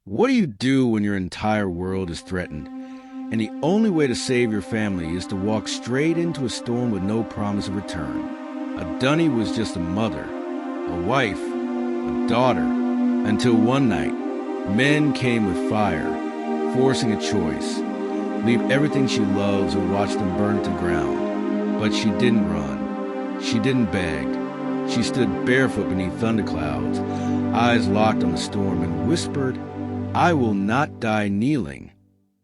What do you do when your entire world is threatened, and the only way to save your family is to walk straight into a storm with no promise of return? Adunni was just a mother, a wife, a daughter, until one night, men came with fire, forcing a choice: leave everything she loves or watch them burn to the ground. But she didn't run. She didn't beg. She stood barefoot beneath thunderclouds, eyes locked on the storm, and whispered, "I will not die kneeling."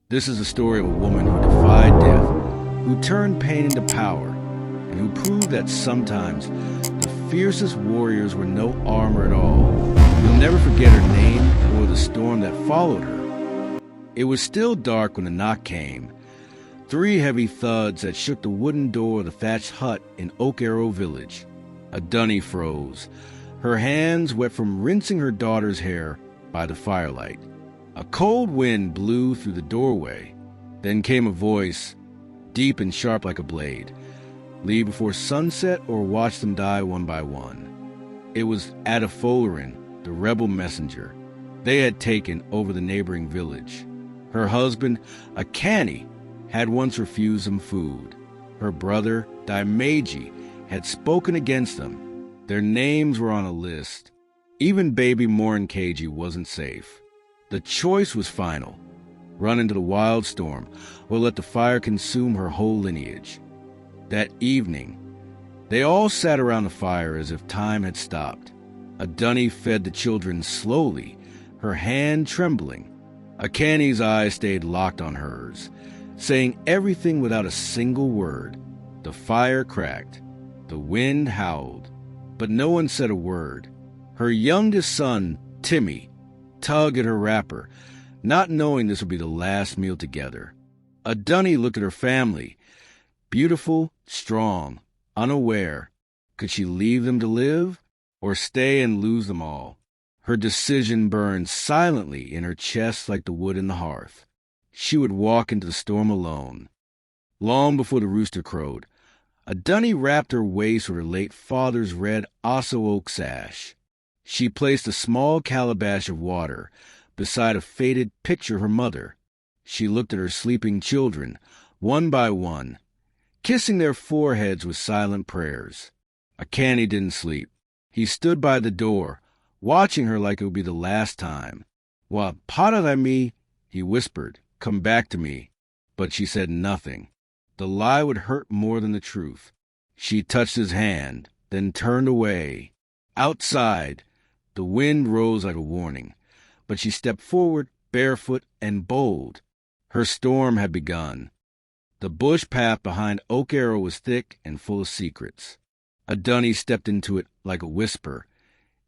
This is the story of a woman who defied death, who turned pain into power, and who proved that sometimes the fiercest warriors were no armor at all. You'll never forget her name or the storm that followed her. It was still dark when the knock came. 3 heavy thuds that shook the wooden door of the thatched hut in Oak Arrow Village. Adunni froze, her hands wet from rinsing her daughter's hair by the firelight. A cold wind blew through the doorway. Then came a voice, deep and sharp like a blade. Leave before sunset or watch them die one by one. It was Adunni, the rebel messenger they had taken over the neighboring village. Her husband, Akani, had once refused them food. Her brother, Daimeji, had spoken against them. Their names were on a list. Even baby Morinkeji wasn't safe. The choice was final: run into the wild storm, or let the fire consume her whole lineage. That evening, they all sat around the fire as if time had stopped. Adunni fed the children slowly, her hand trembling. Akani's eyes stayed locked on hers, saying everything without a single word. The fire cracked. The wind howled, but no one said a word. Her youngest son, Timmy, tugged at her wrapper, not knowing this would be the last meal together. Adunni looked at her family, beautiful, strong, unaware. Could she leave them to live, or stay and lose them all? Her decision burned silently in her chest like the wood in the hearth. She would walk into the storm alone. Long before the rooster crowed, Adunni wrapped her waist with her late father's red osso oak sash. She placed a small calabash of water beside a faded picture of her mother. She looked at her sleeping children, one by one, kissing their foreheads with silent prayers. Akani didn't sleep. He stood by the door, watching her like it would be the last time. "Wa paradami," he whispered, "come back to me." But she said nothing. The lie would hurt more than the truth. She touched his hand, then turned away. Outside, the wind rose like a warning, but she stepped forward, barefoot and bold. Her storm had begun. The bush path behind Oak Arrow was thick and full of secrets. Adunni stepped into it like a whisper,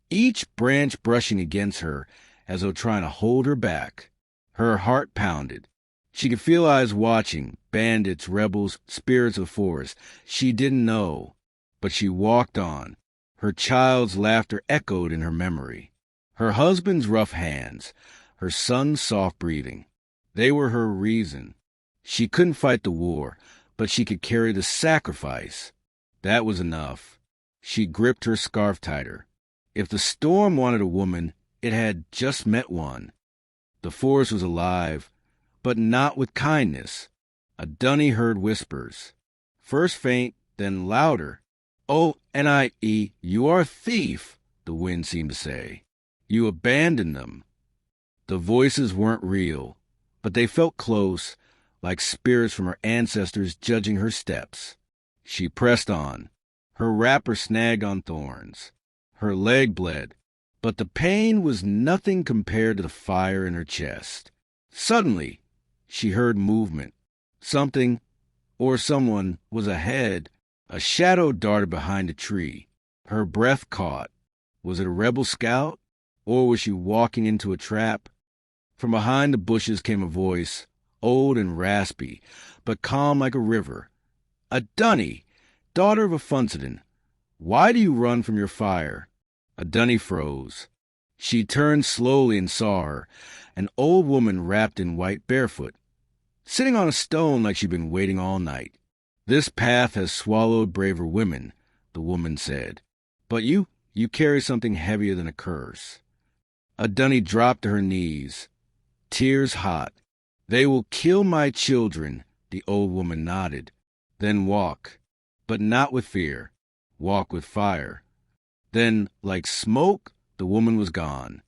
each branch brushing against her as though trying to hold her back. Her heart pounded. She could feel eyes watching, bandits, rebels, spirits of the forest. She didn't know, but she walked on. Her child's laughter echoed in her memory. Her husband's rough hands, her son's soft breathing. They were her reason. She couldn't fight the war, but she could carry the sacrifice. That was enough. She gripped her scarf tighter. If the storm wanted a woman, it had just met one. The forest was alive, but not with kindness. Adunni heard whispers, first faint, then louder. "Oh, N.I.E., you are a thief," the wind seemed to say. "You abandoned them." The voices weren't real, but they felt close, like spirits from her ancestors judging her steps. She pressed on. Her wrapper snagged on thorns. Her leg bled, but the pain was nothing compared to the fire in her chest. Suddenly, she heard movement. Something, or someone, was ahead. A shadow darted behind a tree. Her breath caught. Was it a rebel scout, or was she walking into a trap? From behind the bushes came a voice, old and raspy, but calm like a river. "Adunni, daughter of a Funsadin, why do you run from your fire?" Adunni froze. She turned slowly and saw her, an old woman wrapped in white, barefoot, sitting on a stone like she'd been waiting all night. "This path has swallowed braver women," the woman said. "But you carry something heavier than a curse." Adunni dropped to her knees. tears hot. "They will kill my children," the old woman nodded. "Then walk, but not with fear. Walk with fire." Then, like smoke, the woman was gone.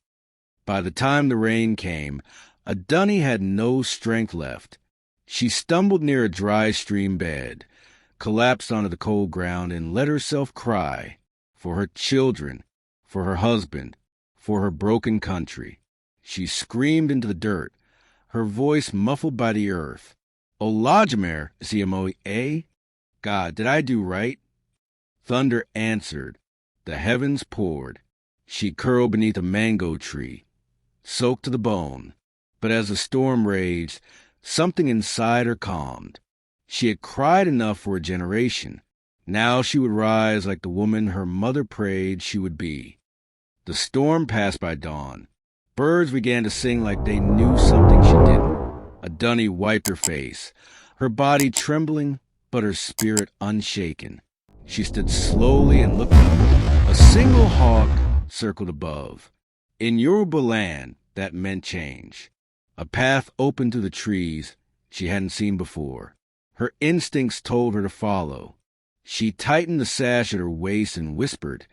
By the time the rain came, Adunni had no strength left. She stumbled near a dry stream bed, collapsed onto the cold ground, and let herself cry for her children, for her husband, for her broken country. She screamed into the dirt, her voice muffled by the earth. "Olajamer, Ziamoe, eh? God, did I do right?" Thunder answered. The heavens poured. She curled beneath a mango tree, soaked to the bone. But as the storm raged, something inside her calmed. She had cried enough for a generation. Now she would rise like the woman her mother prayed she would be. The storm passed by dawn. Birds began to sing like they knew something she didn't. Adunni wiped her face, her body trembling, but her spirit unshaken. She stood slowly and looked up. A single hawk circled above. In Yoruba land, that meant change. A path opened through the trees she hadn't seen before. Her instincts told her to follow. She tightened the sash at her waist and whispered,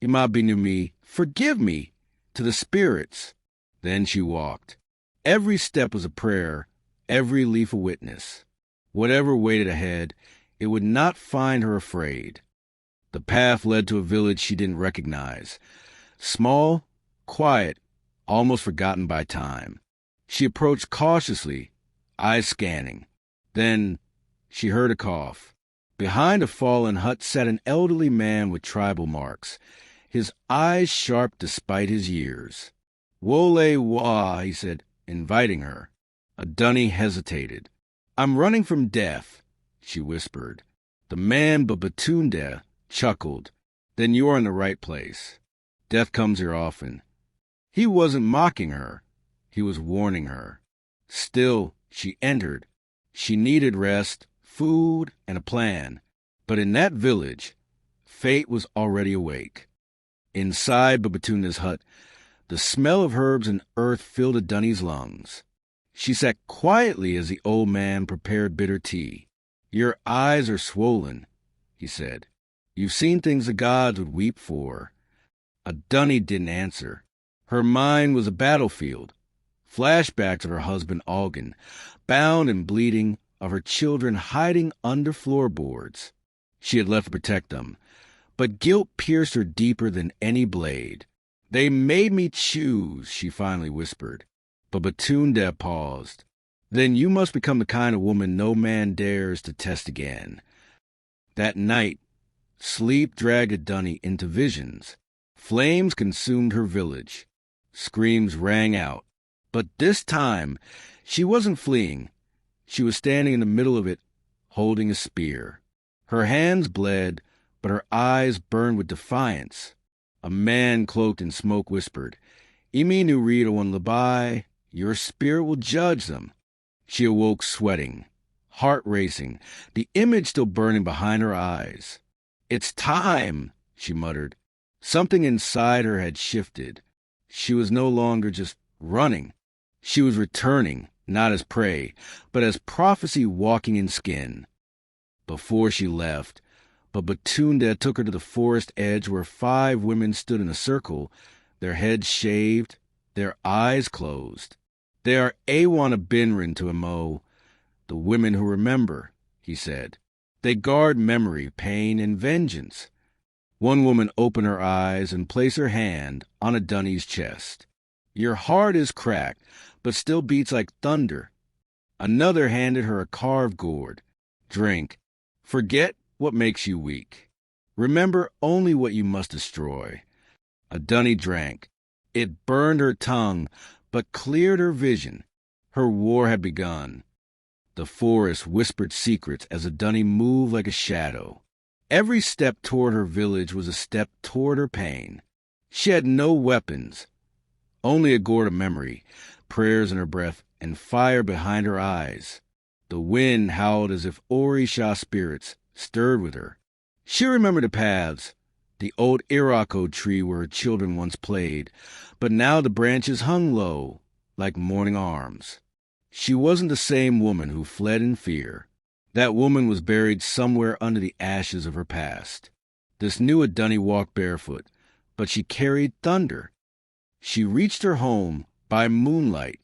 "Imabinumi, forgive me," to the spirits. Then she walked. Every step was a prayer, every leaf a witness. Whatever waited ahead, it would not find her afraid. The path led to a village she didn't recognize. Small, quiet, almost forgotten by time. She approached cautiously, eyes scanning. Then she heard a cough. Behind a fallen hut sat an elderly man with tribal marks, his eyes sharp despite his years. "Wole wa," he said, inviting her. Adunni hesitated. "I'm running from death," she whispered. The man Babatunde chuckled. "Then you're in the right place. Death comes here often." He wasn't mocking her. He was warning her. Still, she entered. She needed rest, food, and a plan. But in that village, fate was already awake. Inside Babatunde's hut, the smell of herbs and earth filled Adunni's lungs. She sat quietly as the old man prepared bitter tea. "Your eyes are swollen," he said. "You've seen things the gods would weep for." Adunni didn't answer. Her mind was a battlefield. Flashbacks of her husband Algan, bound and bleeding, of her children hiding under floorboards. She had left to protect them, but guilt pierced her deeper than any blade. "They made me choose," she finally whispered. But Babatunde paused. "Then you must become the kind of woman no man dares to test again." That night, sleep dragged Adunni into visions. Flames consumed her village. Screams rang out. But this time, she wasn't fleeing. She was standing in the middle of it, holding a spear. Her hands bled, but her eyes burned with defiance. A man cloaked in smoke whispered, "Imi Nurita on Labai, your spirit will judge them." She awoke sweating, heart racing, the image still burning behind her eyes. "It's time," she muttered. Something inside her had shifted. She was no longer just running. She was returning, not as prey, but as prophecy walking in skin. Before she left, Babatunde took her to the forest edge where 5 women stood in a circle, their heads shaved, their eyes closed. "They are Awana Binrin to Imo, the women who remember," he said. "They guard memory, pain, and vengeance." One woman opened her eyes and placed her hand on Adunni's chest. "Your heart is cracked, but still beats like thunder." Another handed her a carved gourd. "Drink. Forget what makes you weak. Remember only what you must destroy." Adunni drank. It burned her tongue, but cleared her vision. Her war had begun. The forest whispered secrets as Adunni moved like a shadow. Every step toward her village was a step toward her pain. She had no weapons, only a gourd of memory, prayers in her breath, and fire behind her eyes. The wind howled as if Orisha spirits stirred with her. She remembered the paths, the old Irako tree where her children once played, but now the branches hung low, like morning arms. She wasn't the same woman who fled in fear. That woman was buried somewhere under the ashes of her past. This new Adunni walked barefoot, but she carried thunder. She reached her home by moonlight.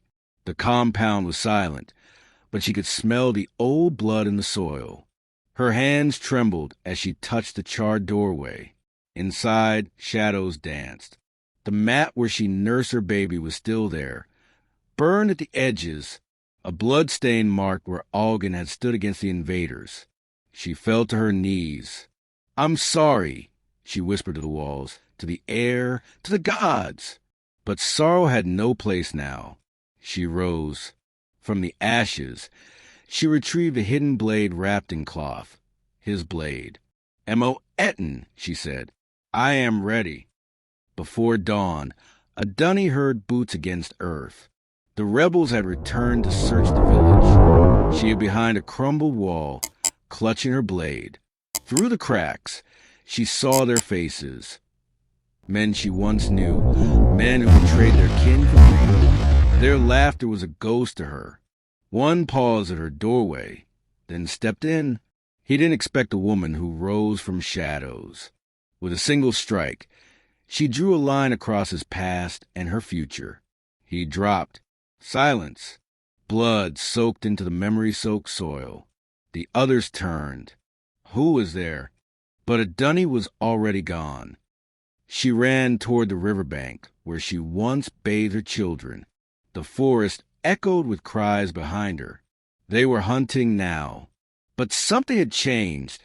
The compound was silent, but she could smell the old blood in the soil. Her hands trembled as she touched the charred doorway. Inside, shadows danced. The mat where she nursed her baby was still there, burned at the edges, a blood-stain marked where Algan had stood against the invaders. She fell to her knees. "I'm sorry," she whispered to the walls, to the air, to the gods. But sorrow had no place now. She rose. From the ashes, she retrieved a hidden blade wrapped in cloth. His blade. "Emo Etten," she said. "I am ready." Before dawn, Adunni heard boots against earth. The rebels had returned to search the village. She hid behind a crumbled wall, clutching her blade. Through the cracks, she saw their faces. Men she once knew, men who betrayed their kin for greed. Their laughter was a ghost to her. One paused at her doorway, then stepped in. He didn't expect a woman who rose from shadows. With a single strike, she drew a line across his past and her future. He dropped. Silence. Blood soaked into the memory-soaked soil. The others turned. Who was there? But Adunni was already gone. She ran toward the riverbank, where she once bathed her children. The forest echoed with cries behind her. They were hunting now. But something had changed.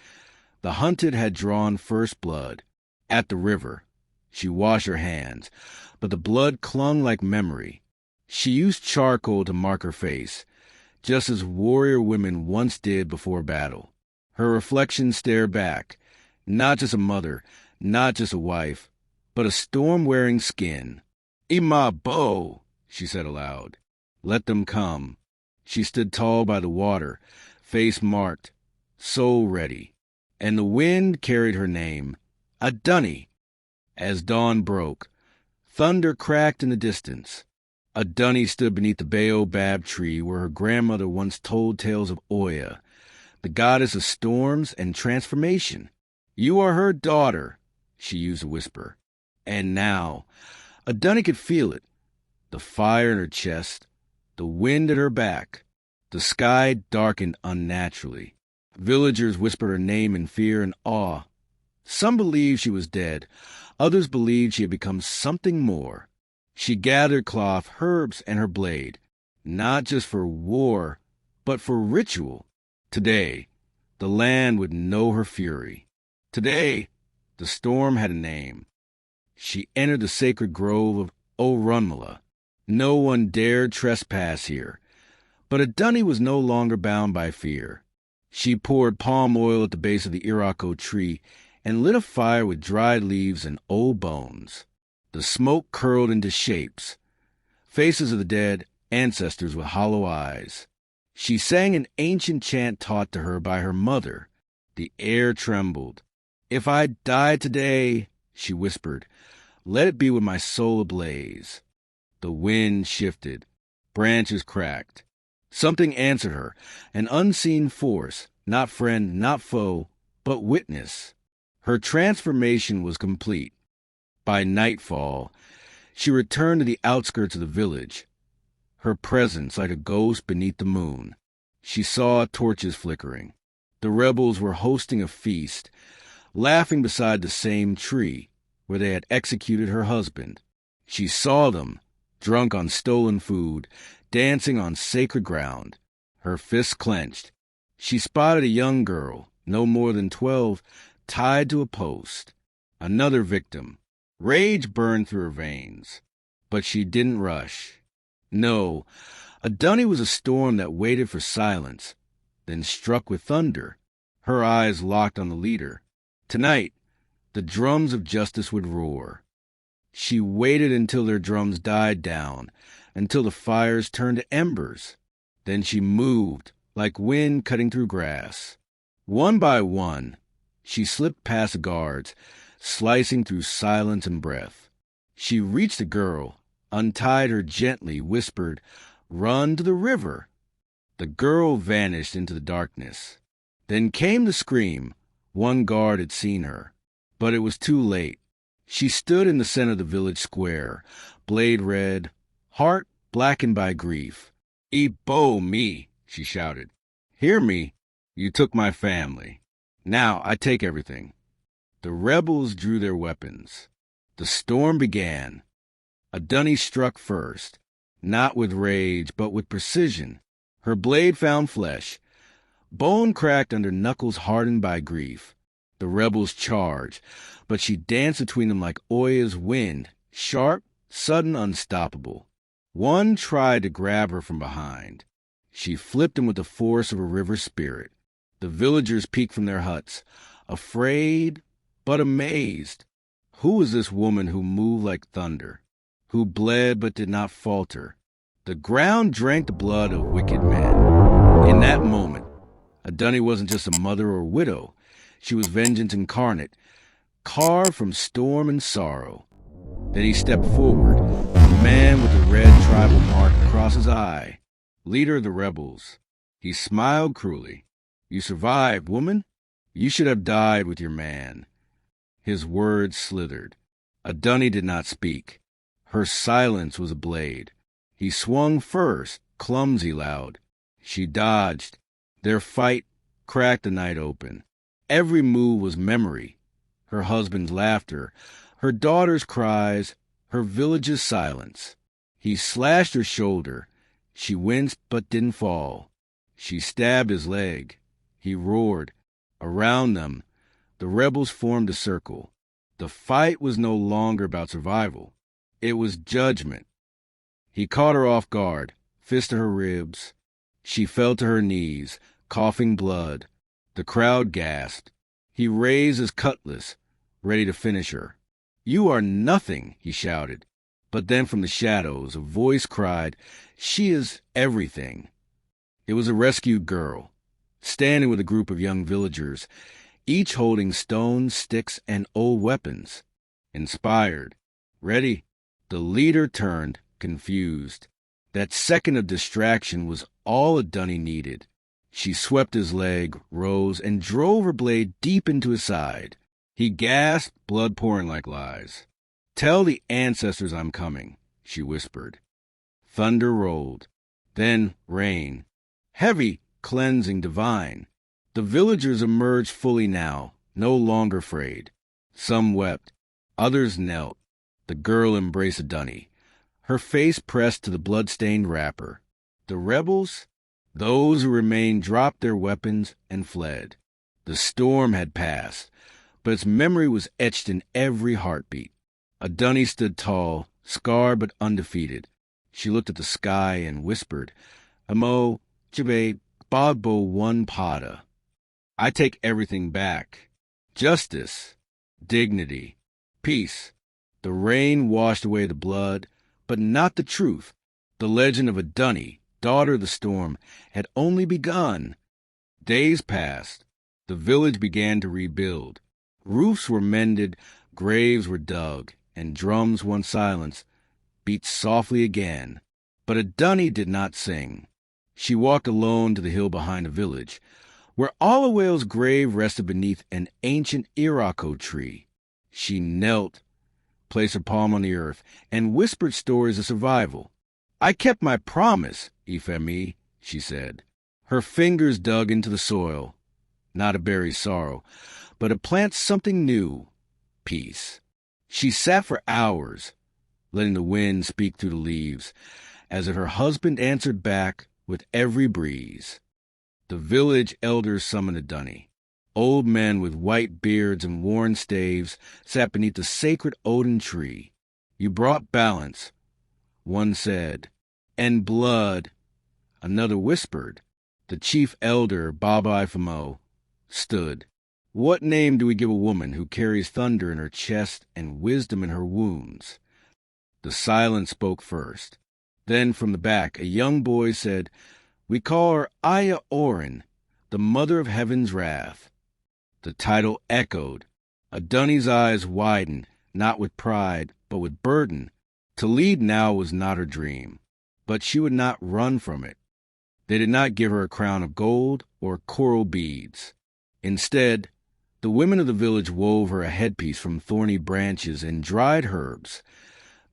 The hunted had drawn first blood. At the river, she washed her hands, but the blood clung like memory. She used charcoal to mark her face, just as warrior women once did before battle. Her reflection stared back, not just a mother, not just a wife, but a storm-wearing skin. "Ima bo," she said aloud. "Let them come." She stood tall by the water, face marked, soul ready, and the wind carried her name, Adunni. As dawn broke, thunder cracked in the distance. Adunni stood beneath the baobab tree where her grandmother once told tales of Oya, the goddess of storms and transformation. "You are her daughter," she used to whisper. And now, Adunni could feel it. The fire in her chest, the wind at her back. The sky darkened unnaturally. Villagers whispered her name in fear and awe. Some believed she was dead. Others believed she had become something more. She gathered cloth, herbs, and her blade, not just for war, but for ritual. Today, the land would know her fury. Today, the storm had a name. She entered the sacred grove of Orunmila. No one dared trespass here. But Adunni was no longer bound by fear. She poured palm oil at the base of the Irako tree and lit a fire with dried leaves and old bones. The smoke curled into shapes, faces of the dead, ancestors with hollow eyes. She sang an ancient chant taught to her by her mother. The air trembled. "If I die today," she whispered, "let it be with my soul ablaze." The wind shifted. Branches cracked. Something answered her, an unseen force, not friend, not foe, but witness. Her transformation was complete. By nightfall, she returned to the outskirts of the village, her presence like a ghost beneath the moon. She saw torches flickering. The rebels were hosting a feast, laughing beside the same tree where they had executed her husband. She saw them, drunk on stolen food, dancing on sacred ground. Her fists clenched. She spotted a young girl, no more than 12, tied to a post. Another victim. Rage burned through her veins. But she didn't rush. No, Adunni was a storm that waited for silence, then struck with thunder. Her eyes locked on the leader. Tonight, the drums of justice would roar. She waited until their drums died down, until the fires turned to embers. Then she moved, like wind cutting through grass. One by one, she slipped past the guards, slicing through silence and breath. She reached the girl, untied her gently, whispered, "Run to the river." The girl vanished into the darkness. Then came the scream. One guard had seen her, but it was too late. She stood in the center of the village square, blade red, heart blackened by grief. "Ebo me," she shouted. "Hear me. You took my family. Now I take everything." The rebels drew their weapons. The storm began. Adunni struck first, not with rage, but with precision. Her blade found flesh. Bone cracked under knuckles hardened by grief. The rebels charged, but she danced between them like Oya's wind, sharp, sudden, unstoppable. One tried to grab her from behind. She flipped him with the force of a river spirit. The villagers peeked from their huts, afraid but amazed. Who was this woman who moved like thunder, who bled but did not falter? The ground drank the blood of wicked men. In that moment, Adunni wasn't just a mother or widow. She was vengeance incarnate, carved from storm and sorrow. Then he stepped forward, the man with the red tribal mark across his eye, leader of the rebels. He smiled cruelly. "You survived, woman. You should have died with your man." His words slithered. Adunni did not speak. Her silence was a blade. He swung first, clumsy loud. She dodged. Their fight cracked the night open. Every move was memory. Her husband's laughter, her daughter's cries, her village's silence. He slashed her shoulder. She winced but didn't fall. She stabbed his leg. He roared. Around them, the rebels formed a circle. The fight was no longer about survival. It was judgment. He caught her off guard, fist to her ribs. She fell to her knees, coughing blood. The crowd gasped. He raised his cutlass, ready to finish her. "You are nothing," he shouted. But then from the shadows, a voice cried, "She is everything." It was a rescued girl, standing with a group of young villagers, each holding stones, sticks, and old weapons. Inspired. Ready? The leader turned, confused. That second of distraction was all Adunni needed. She swept his leg, rose, and drove her blade deep into his side. He gasped, blood pouring like lies. "Tell the ancestors I'm coming," she whispered. Thunder rolled. Then rain. Heavy, cleansing, divine. The villagers emerged fully now, no longer afraid. Some wept. Others knelt. The girl embraced Adunni, her face pressed to the blood-stained wrapper. The rebels, those who remained, dropped their weapons and fled. The storm had passed, but its memory was etched in every heartbeat. Adunni stood tall, scarred but undefeated. She looked at the sky and whispered, "Amo, Jibe, Bagbo one pada." I take everything back. Justice, dignity, peace. The rain washed away the blood, but not the truth. The legend of Adunni, daughter of the storm, had only begun. Days passed. The village began to rebuild. Roofs were mended, graves were dug, and drums, once silenced, beat softly again. But Adunni did not sing. She walked alone to the hill behind the village, where Allawale's grave rested beneath an ancient irako tree. She knelt, placed her palm on the earth, and whispered stories of survival. "I kept my promise, Ifemi," she said. Her fingers dug into the soil, not to bury sorrow, but to plant something new, peace. She sat for hours, letting the wind speak through the leaves, as if her husband answered back with every breeze. The village elders summoned Adunni. Old men with white beards and worn staves sat beneath the sacred Odin tree. "You brought balance," one said, "and blood," another whispered. The chief elder, Baba Ifemo, stood. "What name do we give a woman who carries thunder in her chest and wisdom in her wounds?" The silence spoke first. Then from the back, a young boy said, "We call her Aya Orin, the mother of heaven's wrath." The title echoed. Adunni's eyes widened, not with pride, but with burden. To lead now was not her dream, but she would not run from it. They did not give her a crown of gold or coral beads. Instead, the women of the village wove her a headpiece from thorny branches and dried herbs,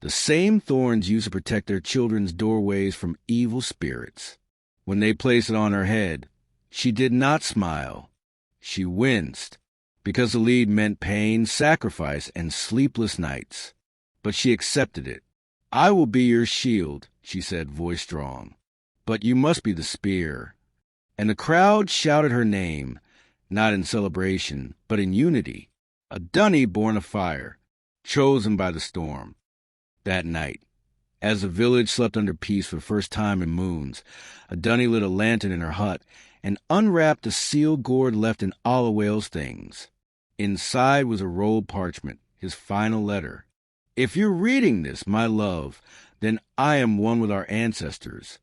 the same thorns used to protect their children's doorways from evil spirits. When they placed it on her head, she did not smile. She winced, because the lead meant pain, sacrifice, and sleepless nights. But she accepted it. "I will be your shield," she said, voice strong. "But you must be the spear." And the crowd shouted her name, not in celebration, but in unity. Adunni born of fire, chosen by the storm. That night, as the village slept under peace for the first time in moons, Adunni lit a lantern in her hut and unwrapped the sealed gourd left in Olawale's things. Inside was a rolled parchment, his final letter. "If you're reading this, my love, then I am one with our ancestors."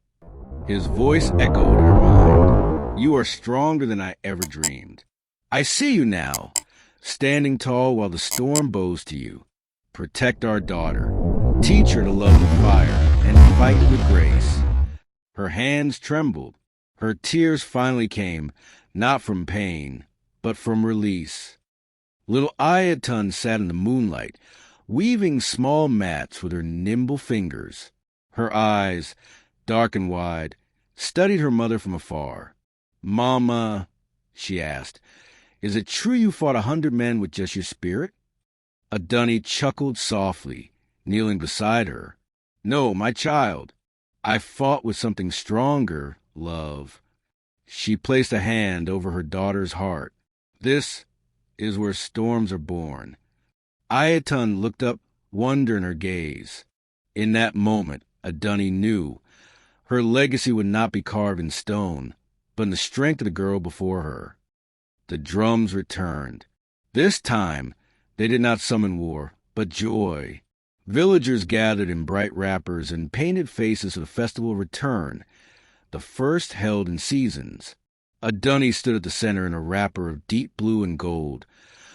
His voice echoed her mind. "You are stronger than I ever dreamed. I see you now, standing tall while the storm bows to you. Protect our daughter. Teach her to love the fire and fight with grace." Her hands trembled. Her tears finally came, not from pain, but from release. Little Ayatun sat in the moonlight, weaving small mats with her nimble fingers. Her eyes, dark and wide, studied her mother from afar. "Mama," she asked, "is it true you fought 100 men with just your spirit?" Adunni chuckled softly, kneeling beside her. "No, my child. I fought with something stronger, love." She placed a hand over her daughter's heart. "This is where storms are born." Ayatun looked up, wonder in her gaze. In that moment, Adunni knew her legacy would not be carved in stone, but in the strength of the girl before her. The drums returned. This time, they did not summon war, but joy. Villagers gathered in bright wrappers and painted faces for the festival return, the first held in seasons. Adunni stood at the center in a wrapper of deep blue and gold,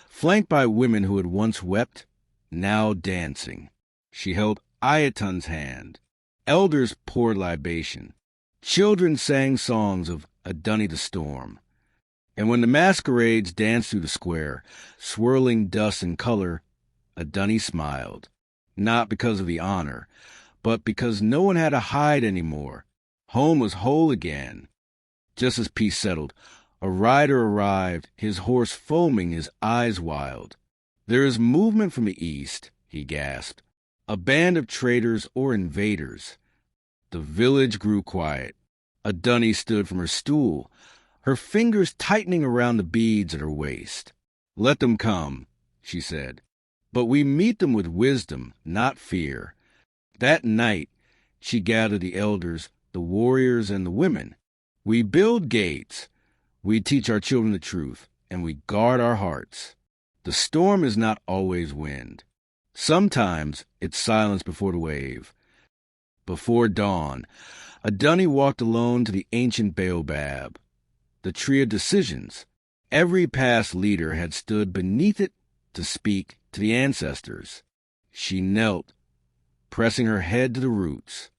flanked by women who had once wept, now dancing. She held Ayatun's hand. Elders poured libation. Children sang songs of Adunni the Storm. And when the masquerades danced through the square, swirling dust and color, Adunni smiled. Not because of the honor, but because no one had to hide anymore. Home was whole again. Just as peace settled, a rider arrived, his horse foaming, his eyes wild. "There is movement from the east," he gasped. "A band of traitors or invaders." The village grew quiet. Adunni stood from her stool, her fingers tightening around the beads at her waist. "Let them come," she said. "But we meet them with wisdom, not fear." That night, she gathered the elders, the warriors, and the women. "We build gates. We teach our children the truth, and we guard our hearts. The storm is not always wind. Sometimes it's silence before the wave." Before dawn, Adunni walked alone to the ancient baobab, the tree of decisions. Every past leader had stood beneath it to speak to the ancestors. She knelt, pressing her head to the roots.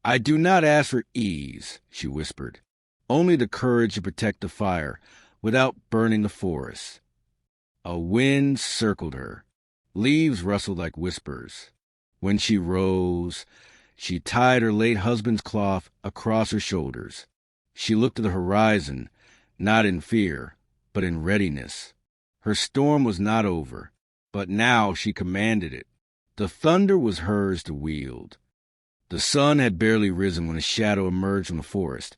"I do not ask for ease," she whispered, "only the courage to protect the fire without burning the forest." A wind circled her. Leaves rustled like whispers. When she rose, she tied her late husband's cloth across her shoulders. She looked to the horizon, not in fear, but in readiness. Her storm was not over, but now she commanded it. The thunder was hers to wield. The sun had barely risen when a shadow emerged from the forest.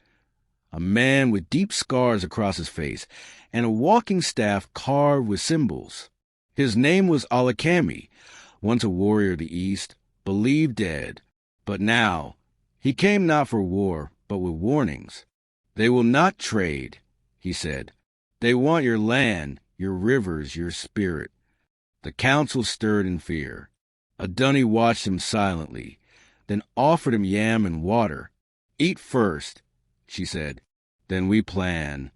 A man with deep scars across his face and a walking staff carved with symbols. His name was Alakami, once a warrior of the East, believed dead. But now, he came not for war, but with warnings. "They will not trade," he said. "They want your land, your rivers, your spirit." The council stirred in fear. Adunni watched him silently, then offered him yam and water. "Eat first," she said. "Then we plan."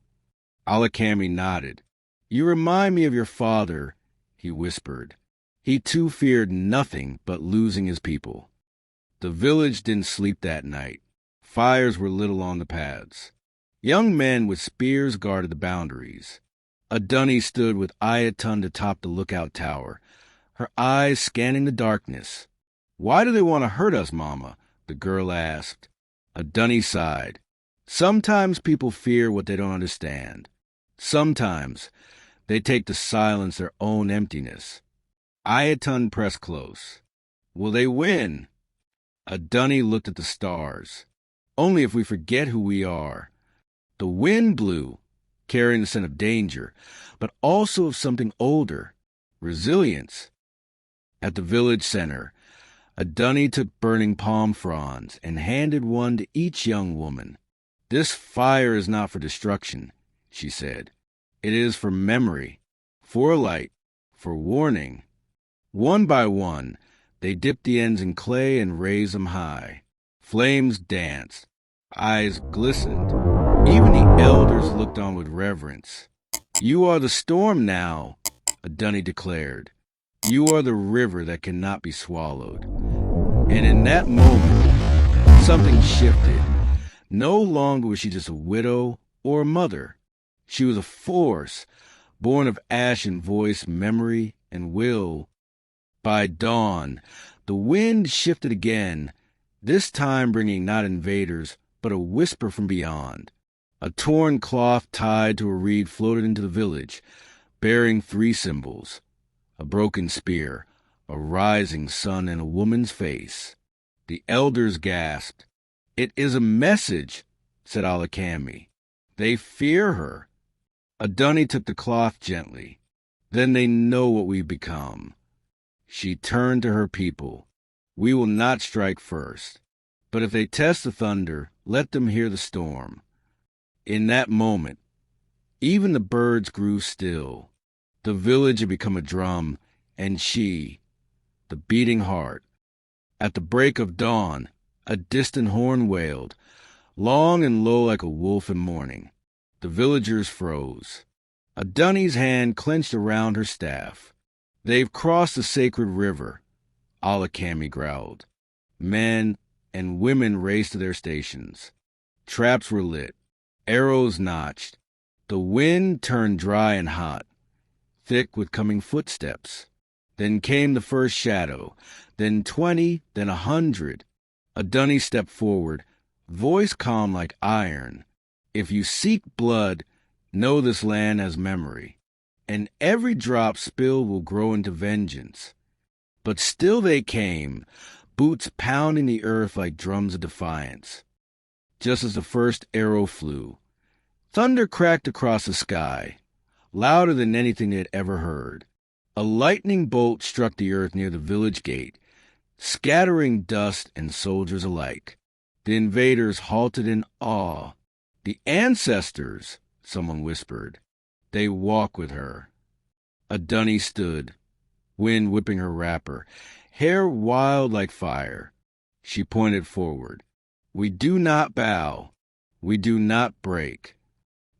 Alakami nodded. "You remind me of your father," he whispered. He too feared nothing but losing his people. The village didn't sleep that night. Fires were lit along the paths. Young men with spears guarded the boundaries. Adunni stood with Ayatun atop the lookout tower, her eyes scanning the darkness. "Why do they want to hurt us, Mama?" the girl asked. Adunni sighed. "Sometimes people fear what they don't understand. Sometimes they take to silence their own emptiness." Ayatun pressed close. "Will they win?" Adunni looked at the stars. "Only if we forget who we are." The wind blew, carrying the scent of danger, but also of something older, resilience. At the village center, Adunni took burning palm fronds and handed one to each young woman. "This fire is not for destruction," she said. "It is for memory, for light, for warning." One by one, they dipped the ends in clay and raised them high. Flames danced. Eyes glistened. Even the elders looked on with reverence. "You are the storm now," Adunni declared. "You are the river that cannot be swallowed." And in that moment, something shifted. No longer was she just a widow or a mother. She was a force, born of ash and voice, memory and will. By dawn, the wind shifted again, this time bringing not invaders, but a whisper from beyond. A torn cloth tied to a reed floated into the village, bearing 3 symbols: a broken spear, a rising sun, and a woman's face. The elders gasped. "It is a message," said Alakami. "They fear her." Adunni took the cloth gently. "Then they know what we've become." She turned to her people. "We will not strike first. But if they test the thunder, let them hear the storm." In that moment, even the birds grew still. The village had become a drum, and she, the beating heart. At the break of dawn, a distant horn wailed, long and low like a wolf in mourning. The villagers froze. Adunni's hand clenched around her staff. "They've crossed the sacred river," Alakami growled. Men and women raced to their stations. Traps were lit, arrows notched. The wind turned dry and hot, thick with coming footsteps. Then came the first shadow, then 20, then 100. Adunni stepped forward, voice calm like iron. "If you seek blood, know this land has memory, and every drop spilled will grow into vengeance." But still they came, boots pounding the earth like drums of defiance. Just as the first arrow flew, thunder cracked across the sky, louder than anything they had ever heard. A lightning bolt struck the earth near the village gate, scattering dust and soldiers alike. The invaders halted in awe. "The ancestors," someone whispered. "They walk with her." Adunni stood, wind whipping her wrapper, hair wild like fire. She pointed forward. "We do not bow. We do not break."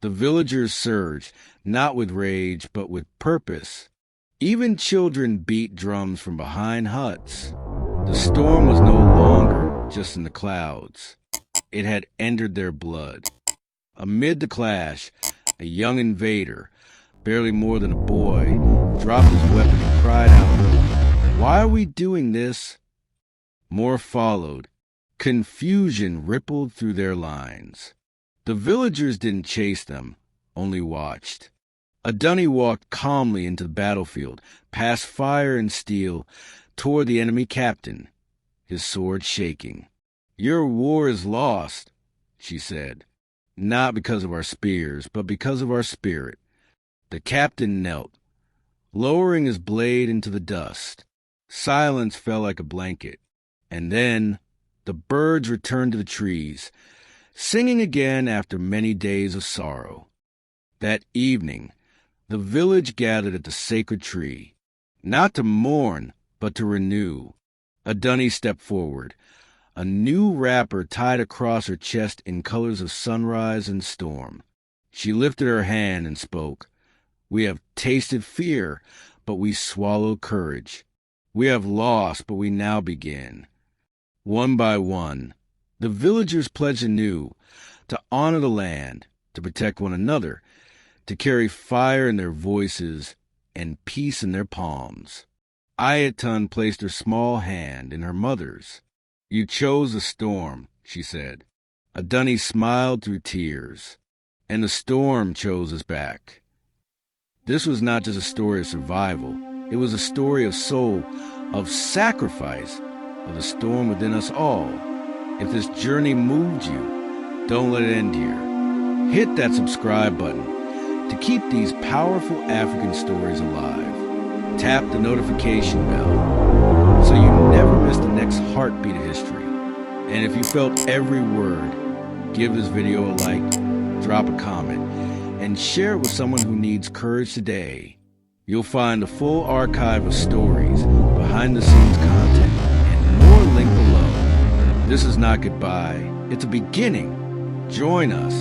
The villagers surged, not with rage, but with purpose. Even children beat drums from behind huts. The storm was no longer just in the clouds. It had entered their blood. Amid the clash, a young invader, barely more than a boy, dropped his weapon and cried out, "Why are we doing this?" More followed. Confusion rippled through their lines. The villagers didn't chase them, only watched. Adunni walked calmly into the battlefield, past fire and steel, toward the enemy captain, his sword shaking. "Your war is lost," she said. "Not because of our spears, but because of our spirit." The captain knelt, lowering his blade into the dust. Silence fell like a blanket. And then the birds returned to the trees, singing again after many days of sorrow. That evening, the village gathered at the sacred tree, not to mourn, but to renew. Adunni stepped forward, a new wrapper tied across her chest in colors of sunrise and storm. She lifted her hand and spoke. "We have tasted fear, but we swallow courage. We have lost, but we now begin." One by one, the villagers pledged anew to honor the land, to protect one another, to carry fire in their voices and peace in their palms. Ayatun placed her small hand in her mother's. "You chose the storm," she said. Adunni smiled through tears, and the storm chose us back. This was not just a story of survival. It was a story of soul, of sacrifice, of the storm within us all. If this journey moved you, don't let it end here. Hit that subscribe button to keep these powerful African stories alive. Tap the notification bell so you never miss the next heartbeat of history. And if you felt every word, give this video a like, drop a comment, and share it with someone who needs courage today. You'll find a full archive of stories, behind-the-scenes content, and more linked below. This is not goodbye. It's a beginning. Join us.